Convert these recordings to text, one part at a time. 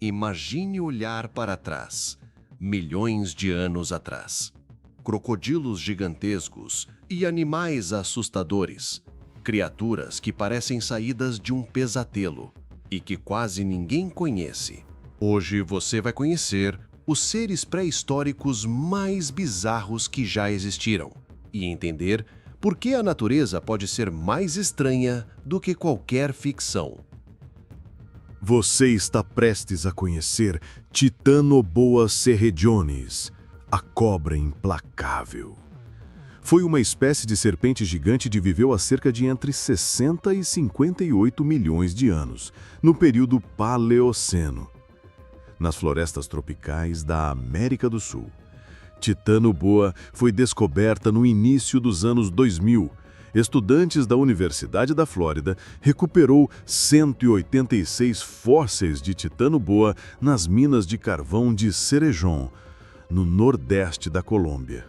Imagine olhar para trás, milhões de anos atrás. Crocodilos gigantescos e animais assustadores, criaturas que parecem saídas de um pesadelo e que quase ninguém conhece. Hoje você vai conhecer os seres pré-históricos mais bizarros que já existiram e entender por que a natureza pode ser mais estranha do que qualquer ficção. Você está prestes a conhecer Titanoboa serregionis, a cobra implacável. Foi uma espécie de serpente gigante que viveu há cerca de entre 60 e 58 milhões de anos, no período Paleoceno, nas florestas tropicais da América do Sul. Titanoboa foi descoberta no início dos anos 2000. Estudantes da Universidade da Flórida recuperou 186 fósseis de Titanoboa nas minas de carvão de Cerrejón, no nordeste da Colômbia.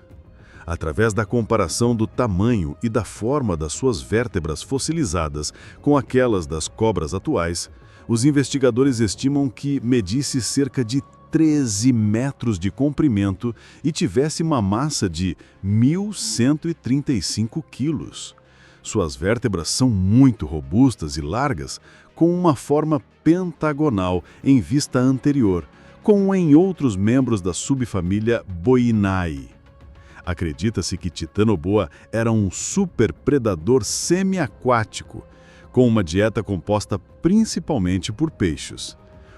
Através da comparação do tamanho e da forma das suas vértebras fossilizadas com aquelas das cobras atuais, os investigadores estimam que medisse cerca de 13 metros de comprimento e tivesse uma massa de 1.135 quilos. Suas vértebras são muito robustas e largas, com uma forma pentagonal em vista anterior, como em outros membros da subfamília Boinae. Acredita-se que Titanoboa era um superpredador semiaquático, com uma dieta composta principalmente por peixes.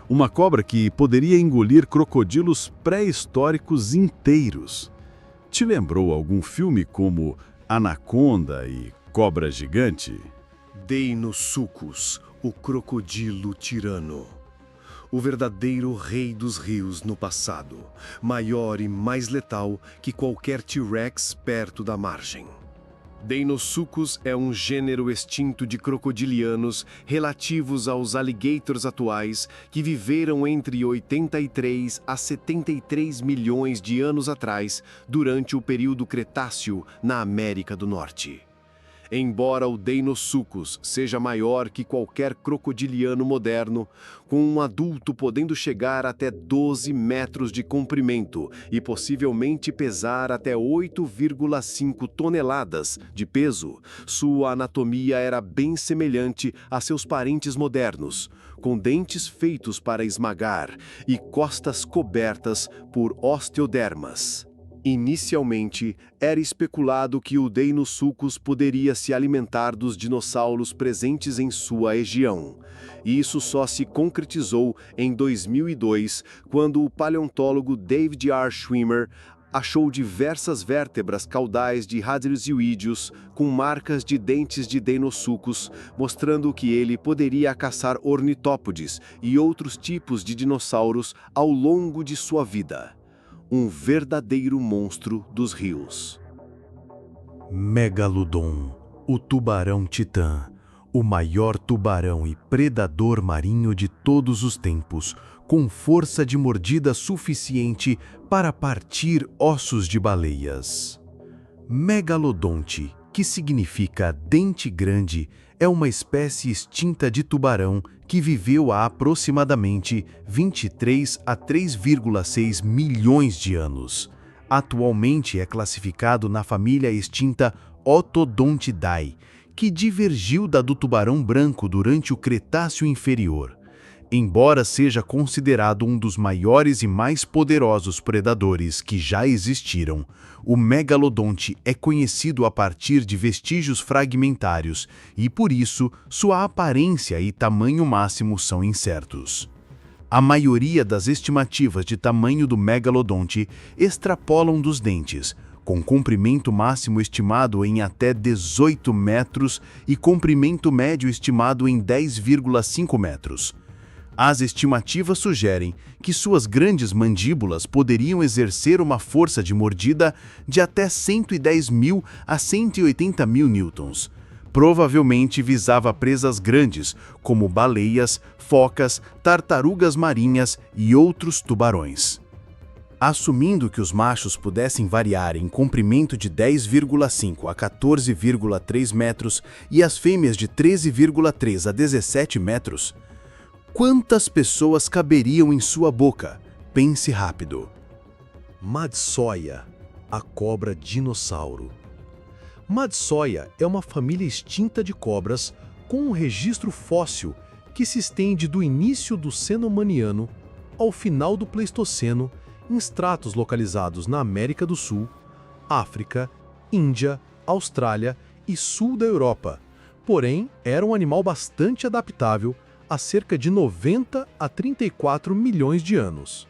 Uma cobra que poderia engolir crocodilos pré-históricos inteiros. Te lembrou algum filme como Anaconda e Cobra Gigante? Deinosuchus, o crocodilo tirano. O verdadeiro rei dos rios no passado, maior e mais letal que qualquer T-Rex perto da margem. Deinosuchus é um gênero extinto de crocodilianos relativos aos alligators atuais que viveram entre 83 a 73 milhões de anos atrás durante o período Cretáceo na América do Norte. Embora o Deinosuchus seja maior que qualquer crocodiliano moderno, com um adulto podendo chegar até 12 metros de comprimento e possivelmente pesar até 8,5 toneladas de peso, sua anatomia era bem semelhante a seus parentes modernos, com dentes feitos para esmagar e costas cobertas por osteodermas. Inicialmente, era especulado que o Deinosuchus poderia se alimentar dos dinossauros presentes em sua região. Isso só se concretizou em 2002, quando o paleontólogo David R. Schwimmer achou diversas vértebras caudais de Hadriozoideus com marcas de dentes de Deinosuchus, mostrando que ele poderia caçar ornitópodes e outros tipos de dinossauros ao longo de sua vida. Um verdadeiro monstro dos rios. Megalodon, o tubarão-titã, o maior tubarão e predador marinho de todos os tempos, com força de mordida suficiente para partir ossos de baleias. Megalodonte, que significa dente grande, é uma espécie extinta de tubarão que viveu há aproximadamente 23 a 3,6 milhões de anos. Atualmente é classificado na família extinta Otodontidae, que divergiu da do tubarão branco durante o Cretáceo Inferior. Embora seja considerado um dos maiores e mais poderosos predadores que já existiram, o megalodonte é conhecido a partir de vestígios fragmentários e, por isso, sua aparência e tamanho máximo são incertos. A maioria das estimativas de tamanho do megalodonte extrapolam dos dentes, com comprimento máximo estimado em até 18 metros e comprimento médio estimado em 10,5 metros. As estimativas sugerem que suas grandes mandíbulas poderiam exercer uma força de mordida de até 110.000 a 180.000 newtons. Provavelmente visava presas grandes, como baleias, focas, tartarugas marinhas e outros tubarões. Assumindo que os machos pudessem variar em comprimento de 10,5 a 14,3 metros e as fêmeas de 13,3 a 17 metros, Quantas pessoas caberiam em sua boca? Pense rápido. Madsoia, a cobra dinossauro. Madsoia é uma família extinta de cobras com um registro fóssil que se estende do início do Cenomaniano ao final do Pleistoceno em estratos localizados na América do Sul, África, Índia, Austrália e sul da Europa. Porém, era um animal bastante adaptável há cerca de 90 a 34 milhões de anos.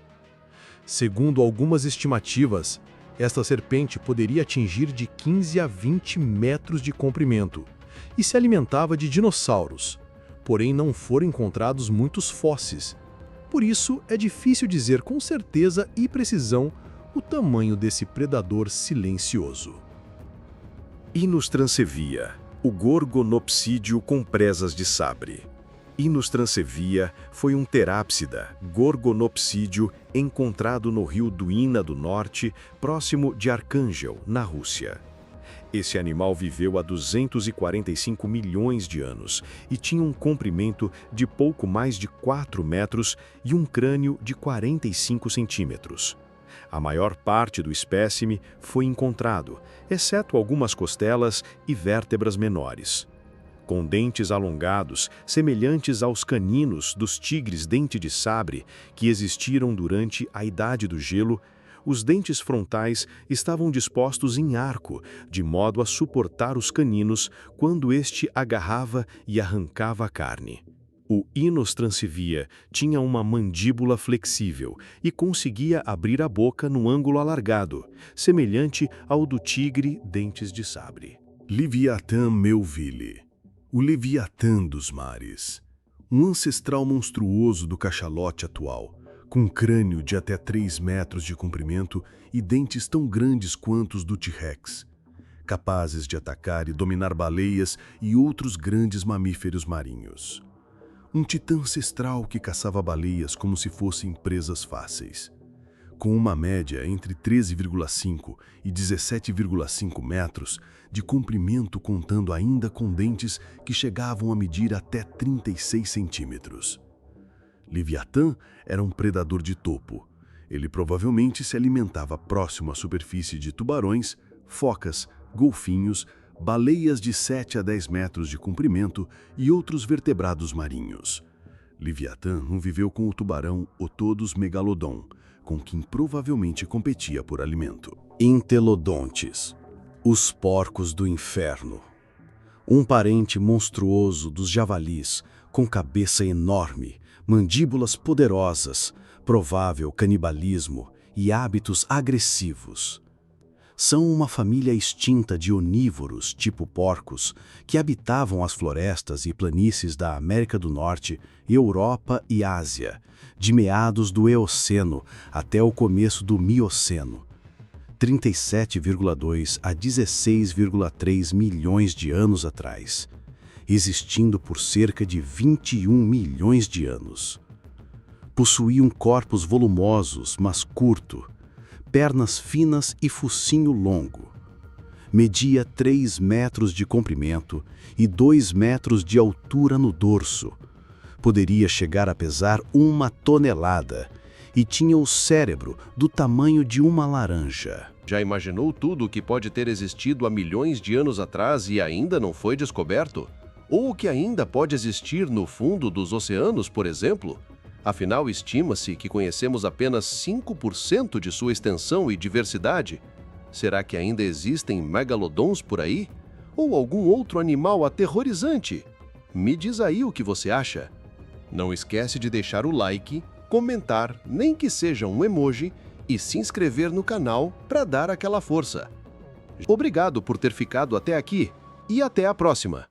Segundo algumas estimativas, esta serpente poderia atingir de 15 a 20 metros de comprimento e se alimentava de dinossauros, porém não foram encontrados muitos fósseis. Por isso, é difícil dizer com certeza e precisão o tamanho desse predador silencioso. Inostrancevia, o gorgonopsídeo com presas de sabre. Inostrancevia foi um terápsida gorgonopsídeo encontrado no rio Duina do Norte, próximo de Arcângel, na Rússia. Esse animal viveu há 245 milhões de anos e tinha um comprimento de pouco mais de 4 metros e um crânio de 45 centímetros. A maior parte do espécime foi encontrado, exceto algumas costelas e vértebras menores. Com dentes alongados, semelhantes aos caninos dos tigres dente de sabre que existiram durante a Idade do Gelo, os dentes frontais estavam dispostos em arco, de modo a suportar os caninos quando este agarrava e arrancava a carne. O Inostrancevia tinha uma mandíbula flexível e conseguia abrir a boca no ângulo alargado, semelhante ao do tigre dentes de sabre. Leviatã melville, o Leviatã dos mares. Um ancestral monstruoso do cachalote atual, com um crânio de até 3 metros de comprimento e dentes tão grandes quanto os do T-Rex, capazes de atacar e dominar baleias e outros grandes mamíferos marinhos. Um titã ancestral que caçava baleias como se fossem presas fáceis. Com uma média entre 13,5 e 17,5 metros de comprimento, contando ainda com dentes que chegavam a medir até 36 centímetros. Leviatã era um predador de topo. Ele provavelmente se alimentava próximo à superfície de tubarões, focas, golfinhos, baleias de 7 a 10 metros de comprimento e outros vertebrados marinhos. Leviatã não viveu com o tubarão Otodus megalodon, com quem provavelmente competia por alimento. Entelodontes, os porcos do inferno. Um parente monstruoso dos javalis, com cabeça enorme, mandíbulas poderosas, provável canibalismo e hábitos agressivos. São uma família extinta de onívoros, tipo porcos, que habitavam as florestas e planícies da América do Norte, Europa e Ásia, de meados do Eoceno até o começo do Mioceno, 37,2 a 16,3 milhões de anos atrás, existindo por cerca de 21 milhões de anos. Possuíam corpos volumosos, mas curto, pernas finas e focinho longo. Media 3 metros de comprimento e 2 metros de altura no dorso. Poderia chegar a pesar 1 tonelada e tinha o cérebro do tamanho de uma laranja. Já imaginou tudo o que pode ter existido há milhões de anos atrás e ainda não foi descoberto? Ou o que ainda pode existir no fundo dos oceanos, por exemplo? Afinal, estima-se que conhecemos apenas 5% de sua extensão e diversidade. Será que ainda existem megalodons por aí? Ou algum outro animal aterrorizante? Me diz aí o que você acha. Não esquece de deixar o like, comentar, nem que seja um emoji, e se inscrever no canal para dar aquela força. Obrigado por ter ficado até aqui e até a próxima!